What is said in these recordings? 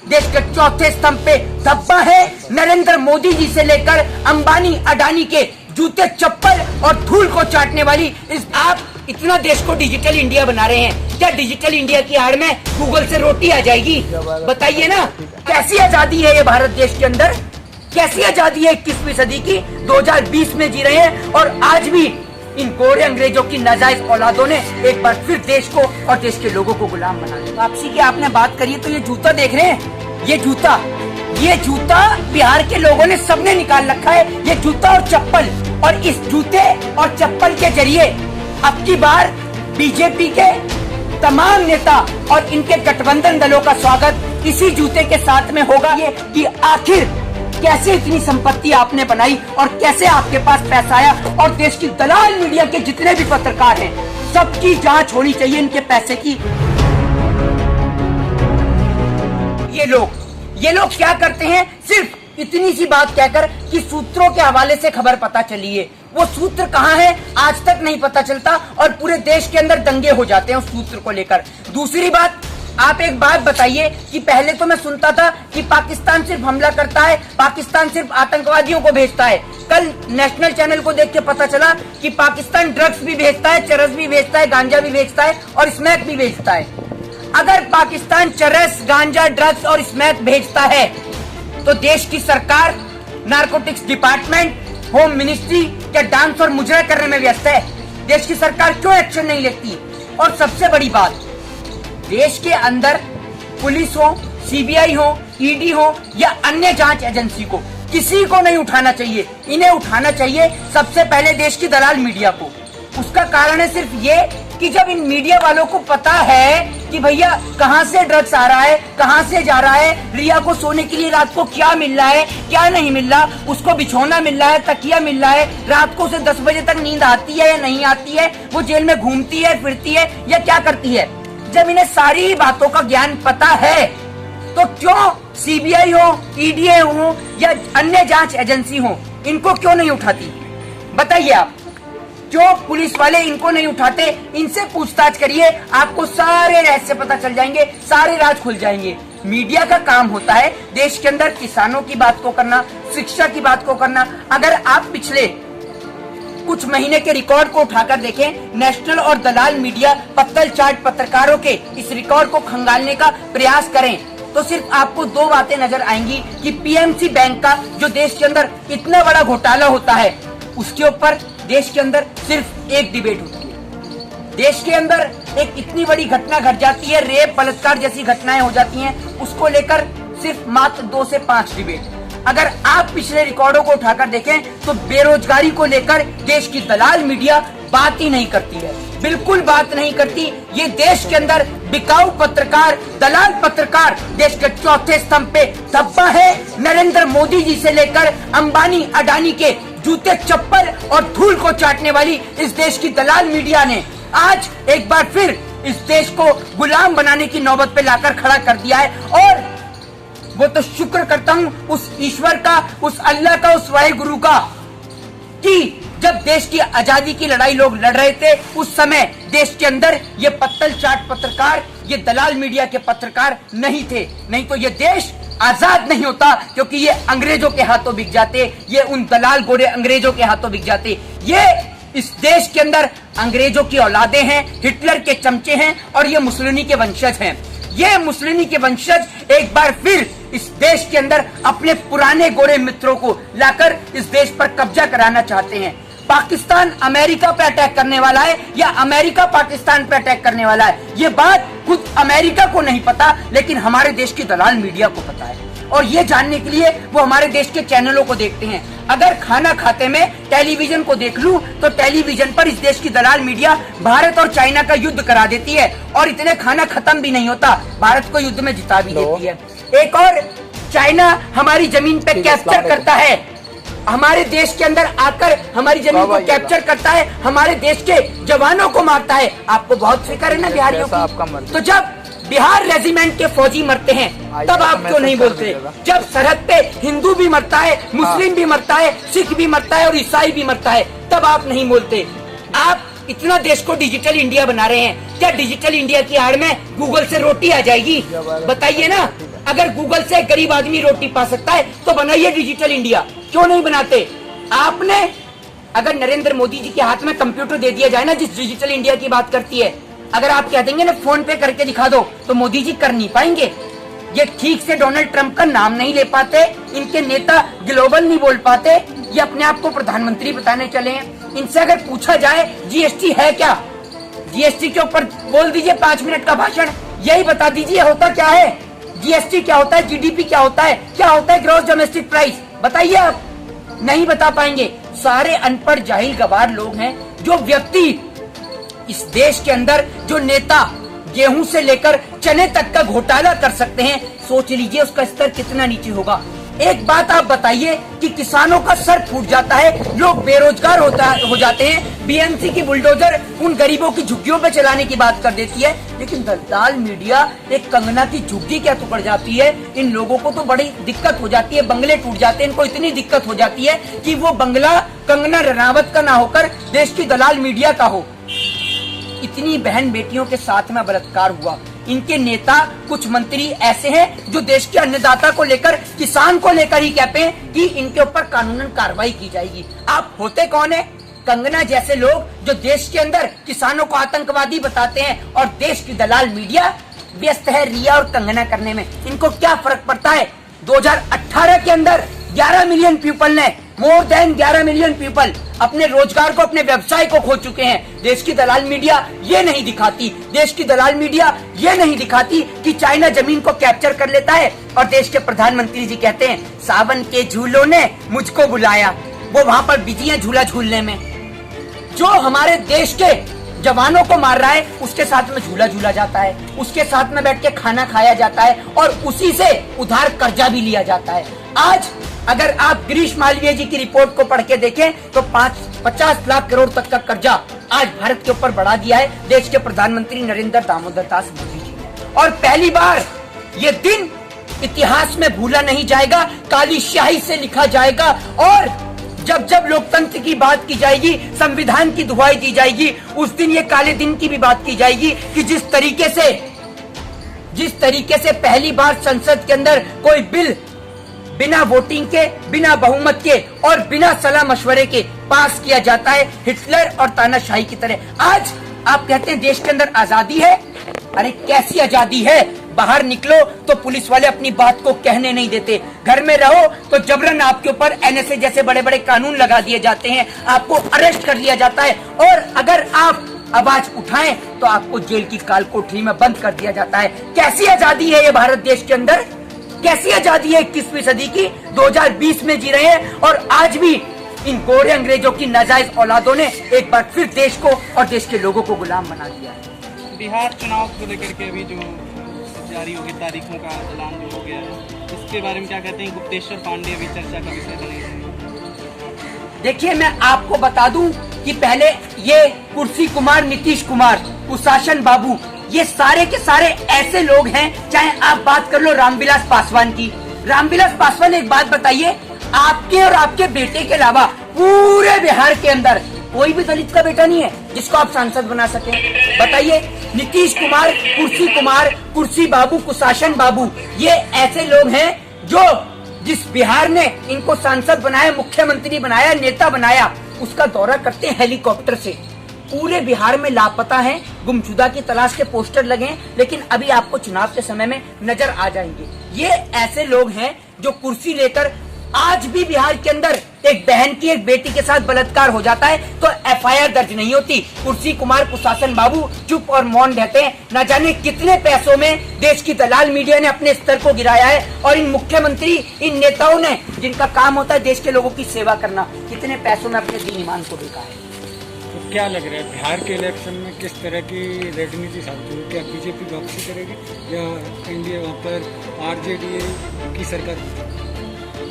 देश के चौथे स्तंभ पे धब्बा है। नरेंद्र मोदी जी से लेकर अंबानी अडानी के जूते चप्पल और धूल को चाटने वाली आप इतना देश को डिजिटल इंडिया बना रहे हैं। क्या डिजिटल इंडिया की आड़ में गूगल से रोटी आ जाएगी? बताइए ना, कैसी आजादी है ये भारत देश के अंदर? कैसी आजादी है 21वीं सदी की? 2020 में जी रहे हैं और आज भी इन गोरे अंग्रेजों की नाजायज औलादों ने एक बार फिर देश को और देश के लोगों को गुलाम बना दिया। वापसी की आपने बात करी तो ये जूता देख रहे हैं, ये जूता बिहार के लोगों ने सबने निकाल रखा है। ये जूता और चप्पल, और इस जूते और चप्पल के जरिए अब की बार बीजेपी के तमाम नेता और इनके गठबंधन दलों का स्वागत इसी जूते के साथ में होगा। ये कि आखिर कैसे इतनी संपत्ति आपने बनाई और कैसे आपके पास पैसा आया, और देश की दलाल मीडिया के जितने भी पत्रकार हैं सबकी जांच होनी चाहिए इनके पैसे की। ये लोग क्या करते हैं? सिर्फ इतनी सी बात कहकर कि सूत्रों के हवाले से खबर पता चली है। वो सूत्र कहाँ है आज तक नहीं पता चलता और पूरे देश के अंदर दंगे हो जाते हैं उस सूत्र को लेकर। दूसरी बात, आप एक बात बताइए कि पहले तो मैं सुनता था कि पाकिस्तान सिर्फ हमला करता है, पाकिस्तान सिर्फ आतंकवादियों को भेजता है। कल नेशनल चैनल को देख के पता चला कि पाकिस्तान ड्रग्स भी भेजता है, चरस भी भेजता है, गांजा भी भेजता है और स्मैक भी भेजता है। अगर पाकिस्तान चरस, गांजा, ड्रग्स और स्मैक भेजता है तो देश की सरकार, नारकोटिक्स डिपार्टमेंट, होम मिनिस्ट्री क्या डांस और मुजरा करने में व्यस्त है? देश की सरकार क्यों एक्शन नहीं लेती? और सबसे बड़ी बात, देश के अंदर पुलिस हो, सीबीआई हो, ईडी हो या अन्य जांच एजेंसी को किसी को नहीं उठाना चाहिए। इन्हें उठाना चाहिए सबसे पहले देश की दलाल मीडिया को। उसका कारण है सिर्फ ये कि जब इन मीडिया वालों को पता है कि भैया कहां से ड्रग्स आ रहा है, कहां से जा रहा है, रिया को सोने के लिए रात को क्या मिल रहा है, क्या नहीं मिल रहा, उसको बिछौना मिल रहा है, तकिया मिल रहा है, रात को उसे 10 बजे तक नींद आती है या नहीं आती है, वो जेल में घूमती है, फिरती है या क्या करती है। जब इन्हें सारी बातों का ज्ञान पता है तो क्यों सीबीआई हो, ईडी हो या अन्य जांच एजेंसी हो इनको क्यों नहीं उठाती? बताइए आप, क्यों पुलिस वाले इनको नहीं उठाते? इनसे पूछताछ करिए, आपको सारे रहस्य पता चल जाएंगे, सारे राज खुल जाएंगे। मीडिया का काम होता है देश के अंदर किसानों की बात को करना, शिक्षा की बात को करना। अगर आप पिछले कुछ महीने के रिकॉर्ड को उठाकर देखें, नेशनल और दलाल मीडिया पत्तल चाट पत्रकारों के इस रिकॉर्ड को खंगालने का प्रयास करें तो सिर्फ आपको दो बातें नजर आएंगी कि पीएमसी बैंक का जो देश के अंदर इतना बड़ा घोटाला होता है उसके ऊपर देश के अंदर सिर्फ एक डिबेट होती है। देश के अंदर एक इतनी बड़ी घटना घट जाती है, रेप, बलात्कार जैसी घटनाएं हो जाती हैं, उसको लेकर सिर्फ मात्र 2 से 5 डिबेट। अगर आप पिछले रिकॉर्डों को उठाकर देखें तो बेरोजगारी को लेकर देश की दलाल मीडिया बात ही नहीं करती है, बिल्कुल बात नहीं करती। ये देश के अंदर बिकाऊ पत्रकार, दलाल पत्रकार देश के चौथे स्तंभ पे धब्बा है। नरेंद्र मोदी जी से लेकर अंबानी अडानी के जूते चप्पल और धूल को चाटने वाली इस देश की दलाल मीडिया ने आज एक बार फिर इस देश को गुलाम बनाने की नौबत पे लाकर खड़ा कर दिया है। और वो तो शुक्र करता हूँ उस ईश्वर का, उस अल्लाह का, उस वाहिगुरु का कि जब देश की आजादी की लड़ाई लोग लड़ रहे थे उस समय देश के अंदर ये पत्तल चाट पत्रकार, ये दलाल मीडिया के पत्रकार नहीं थे। नहीं तो ये देश आजाद नहीं होता, क्योंकि ये अंग्रेजों के हाथों बिक जाते, ये उन दलाल गोरे अंग्रेजों के हाथों बिक जाते। ये इस देश के अंदर अंग्रेजों की औलादे हैं, हिटलर के चमचे हैं और ये मुसोलिनी के वंशज हैं। ये मुसोलिनी के वंशज एक बार फिर इस देश के अंदर अपने पुराने गोरे मित्रों को लाकर इस देश पर कब्जा कराना चाहते हैं। पाकिस्तान अमेरिका पे अटैक करने वाला है या अमेरिका पाकिस्तान पे अटैक करने वाला है, ये बात खुद अमेरिका को नहीं पता, लेकिन हमारे देश की दलाल मीडिया को पता है। और ये जानने के लिए वो हमारे देश के चैनलों को देखते हैं। अगर खाना खाते में टेलीविजन को देख लूं तो टेलीविजन पर इस देश की दलाल मीडिया भारत और चाइना का युद्ध करा देती है और इतने खाना खत्म भी नहीं होता, भारत को युद्ध में जिता भी देती है। एक और चाइना हमारी जमीन पे कैप्चर करता है, हमारे देश के अंदर आकर हमारी जमीन को कैप्चर करता है, हमारे देश के जवानों को मारता है। आपको बहुत फिक्र है ना बिहारियों की? तो जब बिहार रेजिमेंट के फौजी मरते हैं तब आप क्यों नहीं बोलते? जब सरहद पे हिंदू भी मरता है, मुस्लिम भी मरता है, सिख भी मरता है और ईसाई भी मरता है, तब आप नहीं बोलते। आप इतना देश को डिजिटल इंडिया बना रहे हैं, क्या डिजिटल इंडिया की आड़ में गूगल से रोटी आ जाएगी? बताइए ना। अगर गूगल से गरीब आदमी रोटी पा सकता है तो बनाइए डिजिटल इंडिया, क्यों नहीं बनाते? आपने अगर नरेंद्र मोदी जी के हाथ में कंप्यूटर दे दिया जाए ना, जिस डिजिटल इंडिया की बात करती है, अगर आप कह देंगे ना फोन पे करके दिखा दो, तो मोदी जी कर नहीं पाएंगे। ये ठीक से डोनाल्ड ट्रंप का नाम नहीं ले पाते, इनके नेता ग्लोबल नहीं बोल पाते, ये अपने आप को प्रधानमंत्री बताने चले हैं। इनसे अगर पूछा जाए जीएसटी है क्या, जीएसटी के ऊपर बोल दीजिए 5 मिनट का भाषण, यही बता दीजिए होता क्या है, जीएसटी क्या होता है, जीडीपी क्या होता है, क्या होता है ग्रॉस डोमेस्टिक प्राइस, बताइए आप, नहीं बता पाएंगे। सारे अनपढ़ जाहिल गवार लोग हैं। जो व्यक्ति इस देश के अंदर, जो नेता गेहूं से लेकर चने तक का घोटाला कर सकते हैं, सोच लीजिए उसका स्तर कितना नीचे होगा। एक बात आप बताइए कि किसानों का सर फूट जाता है, लोग बेरोजगार हो जाते हैं, बीएमसी की बुलडोजर उन गरीबों की झुग्गियों पे चलाने की बात कर देती है, लेकिन दलाल मीडिया एक कंगना की झुग्गी क्या टुकड़ जाती है। इन लोगों को तो बड़ी दिक्कत हो जाती है, बंगले टूट जाते हैं, इनको इतनी दिक्कत हो जाती है कि वो बंगला कंगना रनावत का ना होकर देश की दलाल मीडिया का हो। इतनी बहन बेटियों के साथ में बलात्कार हुआ। इनके नेता कुछ मंत्री ऐसे हैं जो देश के अन्नदाता को लेकर, किसान को लेकर ही कहते हैं कि इनके ऊपर कानूनन कार्रवाई की जाएगी। आप होते कौन है? कंगना जैसे लोग जो देश के अंदर किसानों को आतंकवादी बताते हैं, और देश की दलाल मीडिया व्यस्त है रिया और कंगना करने में। इनको क्या फर्क पड़ता है? 2018 के अंदर 11 मिलियन पीपल ने, मोर देन 11 मिलियन पीपल अपने रोजगार को, अपने व्यवसाय को खो चुके हैं। देश की दलाल मीडिया ये नहीं दिखाती, देश की दलाल मीडिया ये नहीं दिखाती कि चाइना जमीन को कैप्चर कर लेता है, और देश के प्रधानमंत्री जी कहते हैं सावन के झूलों ने मुझको बुलाया। वो वहाँ पर बिजी हैं झूला झूलने में। जो हमारे देश के जवानों को मार रहा है उसके साथ में झूला झूला जाता है, उसके साथ में बैठ के खाना खाया जाता है, और उसी से उधार कर्जा भी लिया जाता है। आज अगर आप गिरीश मालवीय जी की रिपोर्ट को पढ़ के देखें तो 50 लाख करोड़ तक का कर्जा आज भारत के ऊपर बढ़ा दिया है देश के प्रधानमंत्री नरेंद्र दामोदर दास मोदी जी ने। और पहली बार ये दिन इतिहास में भूला नहीं जाएगा, काली स्याही से लिखा जाएगा। और जब जब लोकतंत्र की बात की जाएगी, संविधान की दुहाई दी जाएगी, उस दिन ये काले दिन की भी बात की जाएगी कि जिस तरीके से पहली बार संसद के अंदर कोई बिल बिना वोटिंग के, बिना बहुमत के और बिना सलाह मशवरे के पास किया जाता है, हिटलर और तानाशाही की तरह। आज आप कहते हैं देश के अंदर आजादी है, अरे कैसी आजादी है? बाहर निकलो तो पुलिस वाले अपनी बात को कहने नहीं देते, घर में रहो तो जबरन आपके ऊपर एनएसए जैसे बड़े बड़े कानून लगा दिए जाते हैं, आपको अरेस्ट कर लिया जाता है, और अगर आप आवाज उठाएं तो आपको जेल की काल कोठरी में बंद कर दिया जाता है। कैसी आजादी है ये भारत देश के अंदर? कैसी आजादी है 21वीं सदी की? 2020 में जी रहे हैं, और आज भी इन गोरे अंग्रेजों की नाजायज औलादों ने एक बार फिर देश को और देश के लोगों को गुलाम बना दिया है। बिहार चुनाव को लेकर के अभी जो जारी होगी तारीखों का ऐलान जो हो गया है, इसके बारे में क्या कहते हैं? गुप्तेश्वर पांडे भी चर्चा का विषय बने हैं। देखिए, मैं आपको बता दूं कि पहले ये कुर्सी कुमार, नीतीश कुमार, कुशासन बाबू, ये सारे के सारे ऐसे लोग हैं। चाहे आप बात कर लो रामविलास पासवान की। रामविलास पासवान, एक बात बताइए, आपके और आपके बेटे के अलावा पूरे बिहार के अंदर कोई भी दलित का बेटा नहीं है जिसको आप सांसद बना सके? बताइए। नीतीश कुमार, कुर्सी बाबू, कुशासन बाबू, ये ऐसे लोग हैं जो जिस बिहार ने इनको सांसद बनाया, मुख्यमंत्री बनाया, नेता बनाया, उसका दौरा करते हैं हेलीकॉप्टर से। पूरे बिहार में लापता हैं, गुमशुदा की तलाश के पोस्टर लगे हैं, लेकिन अभी आपको चुनाव के समय में नजर आ जाएंगे। ये ऐसे लोग हैं जो कुर्सी लेकर, आज भी बिहार के अंदर एक बहन की एक बेटी के साथ बलात्कार हो जाता है तो एफआईआर दर्ज नहीं होती। कुर्सी कुमार, कुशासन बाबू चुप और मौन रहते हैं। न जाने कितने पैसों में देश की दलाल मीडिया ने अपने स्तर को गिराया है, और इन मुख्यमंत्री, इन नेताओं ने, जिनका काम होता है देश के लोगों की सेवा करना, कितने पैसों में अपने दीन ईमान को बेचा है। तो क्या लग रहा है बिहार के इलेक्शन में किस तरह की रणनीति साबित होगी? क्या बीजेपी वापसी करेगी या एनडीए वहाँ पर आरजेडी की सरकार?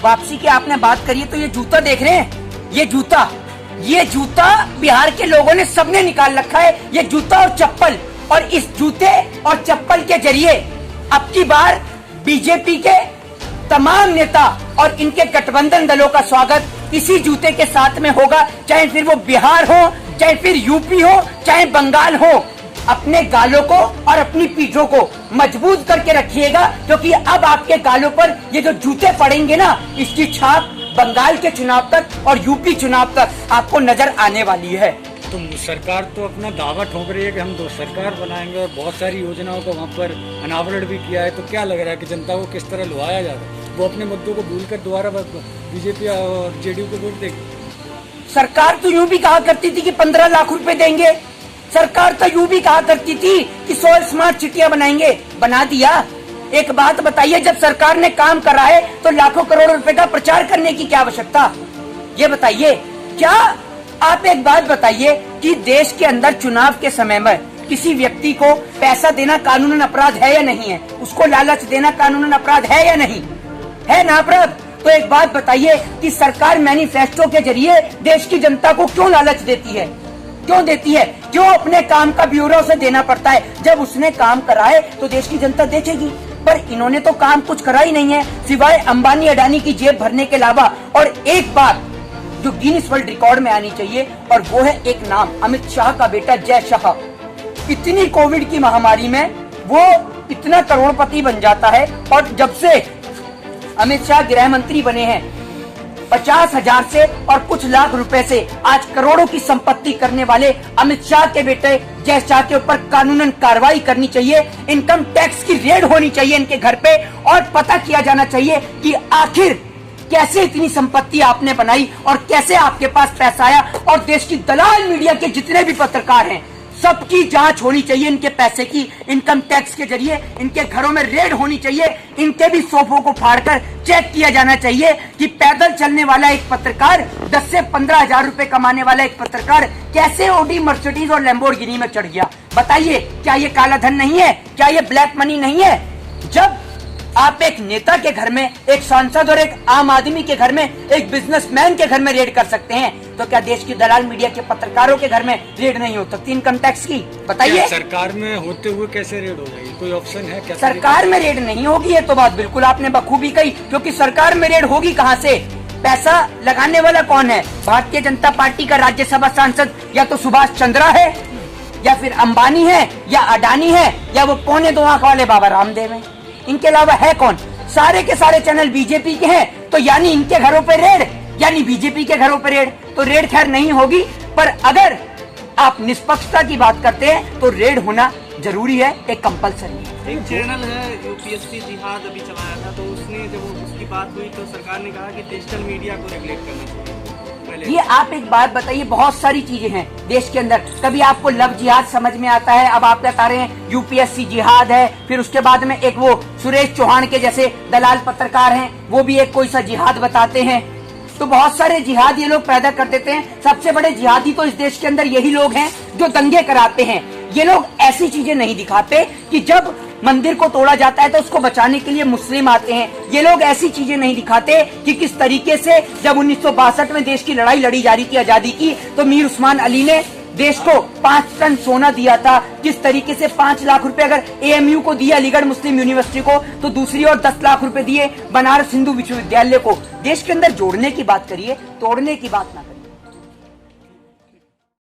वापसी की आपने बात करी तो ये जूता देख रहे हैं, ये जूता बिहार के लोगों ने सबने निकाल रखा है। ये जूता और चप्पल, और इस जूते और चप्पल के जरिए अब की बार बीजेपी के तमाम नेता और इनके गठबंधन दलों का स्वागत इसी जूते के साथ में होगा। चाहे फिर वो बिहार हो, चाहे फिर यूपी हो, चाहे बंगाल हो, अपने गालों को और अपनी पीठों को मजबूत करके रखिएगा, क्योंकि अब आपके गालों पर ये जो जूते पड़ेंगे ना, इसकी छाप बंगाल के चुनाव तक और यूपी चुनाव तक आपको नजर आने वाली है। तो सरकार तो अपना दावा ठोक रही है कि हम सरकार बनाएंगे और बहुत सारी योजनाओं का वहाँ पर अनावरण भी किया है, तो क्या लग रहा है कि जनता को किस तरह लुभाया जाएगा? वो अपने मुद्दों को भूलकर दोबारा बीजेपी और जेडीयू को वोट देगी। सरकार तो यूं भी कहा करती थी कि 15 लाख रुपए देंगे। सरकार तो यूं भी कहा करती थी कि 100 स्मार्ट सिटियां बनाएंगे, बना दिया। एक बात बताइए, जब सरकार ने काम करा है तो लाखों करोड़ रुपए का प्रचार करने की क्या आवश्यकता? ये बताइए। क्या आप एक बात बताइए कि देश के अंदर चुनाव के समय में किसी व्यक्ति को पैसा देना कानूनन अपराध है या नहीं है? उसको लालच देना कानूनन अपराध है या नहीं है? ना अपराध। तो एक बात बताइए कि सरकार मैनिफेस्टो के जरिए देश की जनता को क्यों लालच देती है? क्यों देती है? क्यों अपने काम का ब्यूरो से देना पड़ता है? जब उसने काम कराए तो देश की जनता देखेगी, पर इन्होंने तो काम कुछ करा ही नहीं है सिवाय अंबानी अडानी की जेब भरने के अलावा। और एक बात जो गिनीज वर्ल्ड रिकॉर्ड में आनी चाहिए, और वो है एक नाम, अमित शाह का बेटा जय शाह। इतनी कोविड की महामारी में वो इतना करोड़पति बन जाता है, और जब से अमित शाह गृह मंत्री बने हैं 50,000 से और कुछ लाख रुपए से आज करोड़ों की संपत्ति करने वाले अमित शाह के बेटे जय शाह के ऊपर कानूनन कार्रवाई करनी चाहिए। इनकम टैक्स की रेड होनी चाहिए इनके घर पे, और पता किया जाना चाहिए कि आखिर कैसे इतनी संपत्ति आपने बनाई और कैसे आपके पास पैसा आया। और देश की दलाल मीडिया के जितने भी पत्रकार हैं, सबकी जांच होनी चाहिए इनके पैसे की। इनकम टैक्स के जरिए इनके घरों में रेड होनी चाहिए, इनके भी सोफों को फाड़कर चेक किया जाना चाहिए कि पैदल चलने वाला एक पत्रकार, 10 से 15,000 रुपए कमाने वाला एक पत्रकार कैसे ऑडी, मर्सिडीज और लैम्बोर्गिनी में चढ़ गया। बताइए, क्या ये काला धन नहीं है? क्या ये ब्लैक मनी नहीं है? जब आप एक नेता के घर में, एक सांसद और एक आम आदमी के घर में, एक बिजनेसमैन के घर में रेड कर सकते हैं, तो क्या देश की दलाल मीडिया के पत्रकारों के घर में रेड नहीं हो सकती इनकम टैक्स की? बताइए। सरकार में होते हुए कैसे रेड हो जाएगी? कोई ऑप्शन है क्या? सरकार में रेड नहीं होगी, ये तो बात बिल्कुल आपने बखूबी कही, क्योंकि सरकार में रेड होगी कहाँ से? पैसा लगाने वाला कौन है? भारतीय जनता पार्टी का राज्यसभा सांसद या तो सुभाष चंद्रा है, या फिर अंबानी है, या अडानी है, या वो पौने 2 आंख वाले बाबा रामदेव है। इनके अलावा है कौन? सारे के सारे चैनल बीजेपी के हैं, तो यानी इनके घरों पे रेड, यानी बीजेपी के घरों पे रेड। तो रेड खैर नहीं होगी, पर अगर आप निष्पक्षता की बात करते हैं तो रेड होना जरूरी है, एक कंपलसरी है। एक चैनल है यूपीएससी जिहाद अभी चलाया था, तो उसने जब उसकी बात हुई तो सरकार ने कहा कि डिजिटल मीडिया को रेगुलेट करना चाहिए। ये आप एक बात बताइए, बहुत सारी चीजें हैं देश के अंदर। कभी आपको लव जिहाद समझ में आता है, अब आप बता रहे हैं यूपीएससी जिहाद है, फिर उसके बाद में एक वो सुरेश चौहान के जैसे दलाल पत्रकार हैं, वो भी एक कोई सा जिहाद बताते हैं। तो बहुत सारे जिहाद ये लोग पैदा कर देते हैं। सबसे बड़े जिहादी तो इस देश के अंदर यही लोग हैं जो दंगे कराते हैं। ये लोग ऐसी चीजें नहीं दिखाते कि जब मंदिर को तोड़ा जाता है तो उसको बचाने के लिए मुस्लिम आते हैं। ये लोग ऐसी चीजें नहीं दिखाते कि किस तरीके से जब 1962 में देश की लड़ाई लड़ी जा रही थी आजादी की, तो मीर उस्मान अली ने देश को 5 टन सोना दिया था। किस तरीके से 5 लाख रुपए अगर एएमयू को दिए, अलीगढ़ मुस्लिम यूनिवर्सिटी को, तो दूसरी ओर 10 लाख रुपए दिए बनारस हिंदू विश्वविद्यालय को। देश के अंदर जोड़ने की बात करिए, तोड़ने की बात ना करिए।